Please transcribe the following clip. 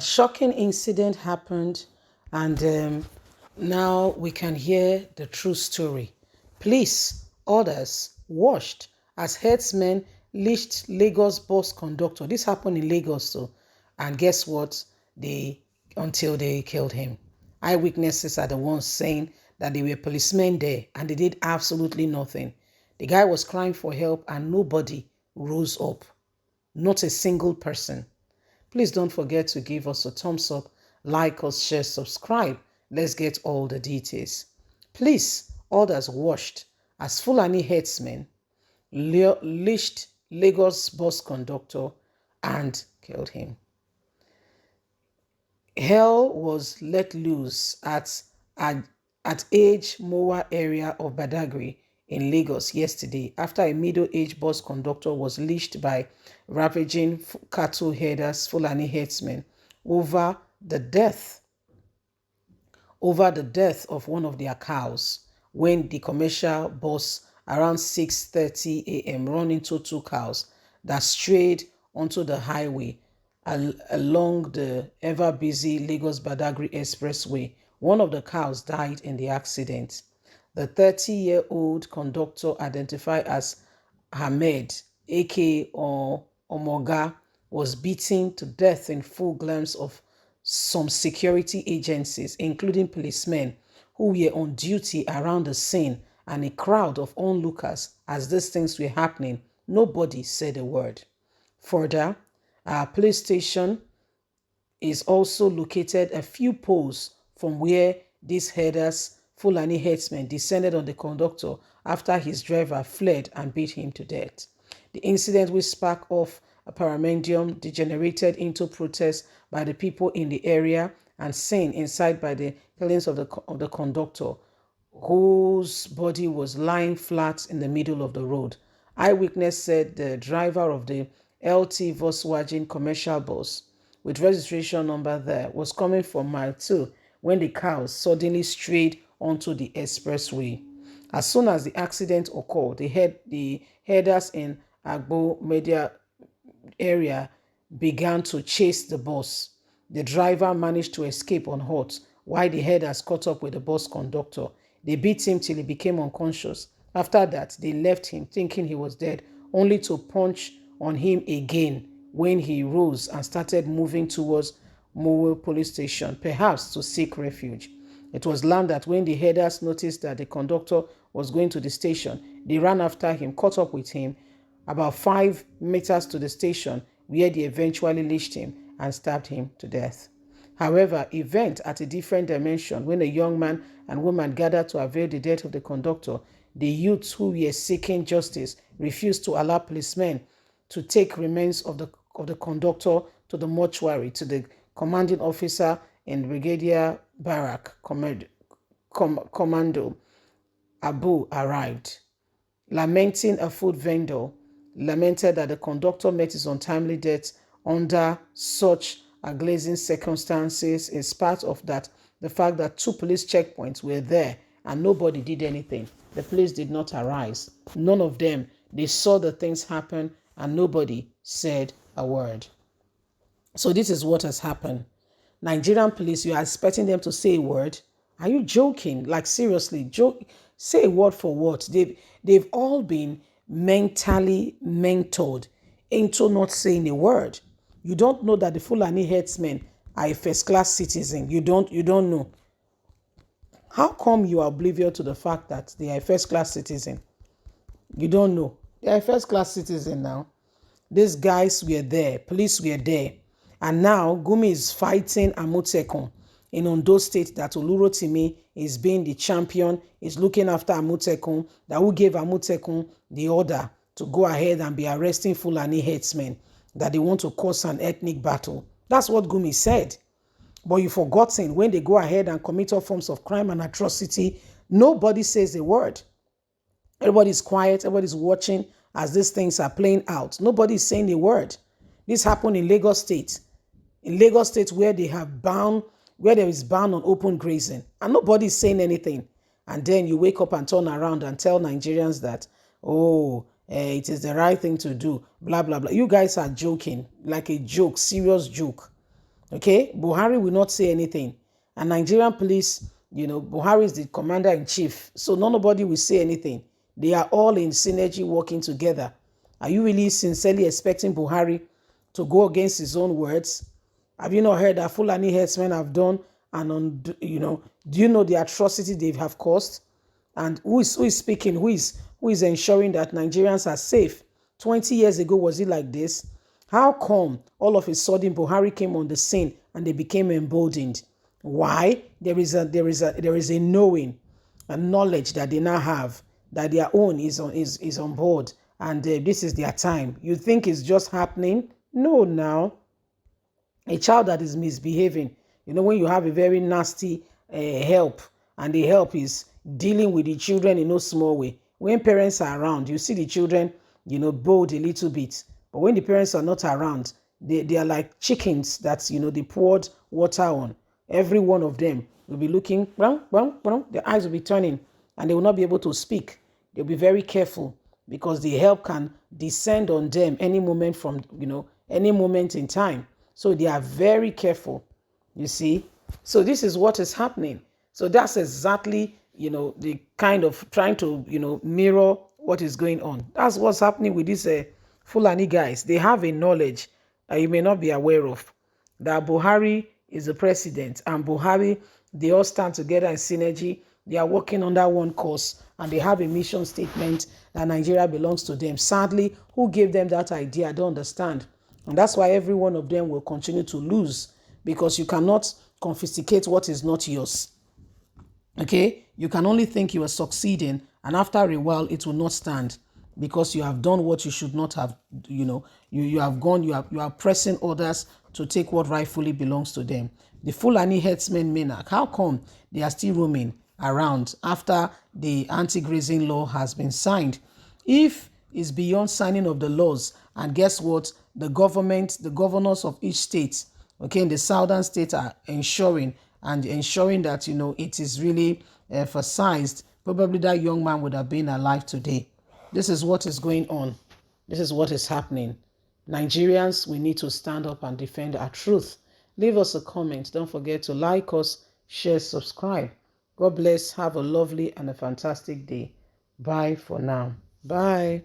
Shocking incident happened, and now we can hear the true story. Police orders washed as herdsmen lynched Lagos bus conductor. This happened in Lagos, so, and guess what? Until they killed him. Eyewitnesses are the ones saying that they were policemen there and they did absolutely nothing. The guy was crying for help and nobody rose up. Not a single person. Please don't forget to give us a thumbs up, like us, share, subscribe. Let's get all the details. Please, orders washed as Fulani herdsmen lynched Lagos bus conductor and killed him. Hell was let loose at Age Mowa area of Badagry in Lagos yesterday after a middle-aged bus conductor was lynched by ravaging cattle herders, Fulani herdsmen, over the death of one of their cows when the commercial bus around 6:30 a.m. run into two cows that strayed onto the highway along the ever-busy Lagos-Badagry Expressway. One of the cows died in the accident. The 30-year-old conductor, identified as Ahmed, aka Omoga, was beaten to death in full glance of some security agencies, including policemen who were on duty around the scene and a crowd of onlookers as these things were happening. Nobody said a word. Further, our police station is also located a few poles from where these herders, Fulani herdsmen, descended on the conductor after his driver fled and beat him to death. The incident, which sparked off a paramedium, degenerated into protest by the people in the area and seen inside by the killings of the conductor, whose body was lying flat in the middle of the road. Eyewitness said the driver of the LT Volkswagen commercial bus with registration number there was coming from mile 2 when the cows suddenly strayed onto the expressway. As soon as the accident occurred, the herders in Agbo Media area began to chase the bus. The driver managed to escape unhurt, while the herders caught up with the bus conductor. They beat him till he became unconscious. After that, they left him thinking he was dead, only to punch on him again when he rose and started moving towards Mowe police station, perhaps to seek refuge. It was learned that when the herders noticed that the conductor was going to the station, they ran after him, caught up with him about 5 meters to the station, where they eventually lynched him and stabbed him to death. However, event at a different dimension when a young man and woman gathered to avail the death of the conductor. The youths who were seeking justice refused to allow policemen to take remains of the conductor to the mortuary to the commanding officer in Brigadier Barrack Commando Abu arrived. Lamenting, a food vendor lamented that the conductor met his untimely death under such agonizing circumstances, in spite of that the fact that 2 police checkpoints were there and nobody did anything. The police did not arise. None of them. They saw the things happen and nobody said a word. So this is what has happened. Nigerian police, you are expecting them to say a word? Are you joking? Like, seriously, say a word for what? They've all been mentally mentored into not saying a word. You don't know that the Fulani herdsmen are a first-class citizen. You don't know. How come you are oblivious to the fact that they are a first-class citizen? You don't know. They are a first-class citizen now. These guys were there. Police were there. And now Gumi is fighting Amotekun in Ondo State, that Olurotimi is being the champion, is looking after Amotekun, that who gave Amotekun the order to go ahead and be arresting Fulani herdsmen, that they want to cause an ethnic battle. That's what Gumi said. But you've forgotten, when they go ahead and commit all forms of crime and atrocity, nobody says a word. Everybody's quiet, everybody's watching as these things are playing out. Nobody's saying a word. This happened in Lagos State. In Lagos State, where there is ban on open grazing, and nobody's saying anything. And then you wake up and turn around and tell Nigerians that, it is the right thing to do, blah, blah, blah. You guys are joking, like a joke, serious joke. Okay, Buhari will not say anything. And Nigerian police, Buhari is the commander-in-chief. So nobody will say anything. They are all in synergy working together. Are you really sincerely expecting Buhari to go against his own words? Have you not heard that Fulani herdsmen have done and do you know the atrocity they have caused? And who is speaking? Who is ensuring that Nigerians are safe? 20 years ago, was it like this? How come all of a sudden Buhari came on the scene and they became emboldened? Why? There is a knowing, a knowledge that they now have that their own is on board, and this is their time. You think it's just happening? No, now a child that is misbehaving, when you have a very nasty help, and the help is dealing with the children in no small way. When parents are around, you see the children, bold a little bit. But when the parents are not around, they are like chickens that, they poured water on. Every one of them will be looking, their eyes will be turning, and they will not be able to speak. They'll be very careful because the help can descend on them any moment from, any moment in time. So they are very careful, you see. So this is what is happening. So that's exactly, the kind of trying to, mirror what is going on. That's what's happening with these Fulani guys. They have a knowledge that you may not be aware of, that Buhari is the president, and Buhari, they all stand together in synergy. They are working under one cause, and they have a mission statement that Nigeria belongs to them. Sadly, who gave them that idea? I don't understand. And that's why every one of them will continue to lose, because you cannot confiscate what is not yours. Okay? You can only think you are succeeding, and after a while, it will not stand, because you have done what you should not have. You have gone, you are pressing others to take what rightfully belongs to them. The Fulani herdsmen Menak, how come they are still roaming around after the anti-grazing law has been signed? If it's beyond signing of the laws, and guess what? The governors of each state, okay, in the southern state, are ensuring that, it is really emphasized, probably that young man would have been alive today. This is what is going on. This is what is happening. Nigerians, we need to stand up and defend our truth. Leave us a comment. Don't forget to like us, share, subscribe. God bless. Have a lovely and a fantastic day. Bye for now. Bye.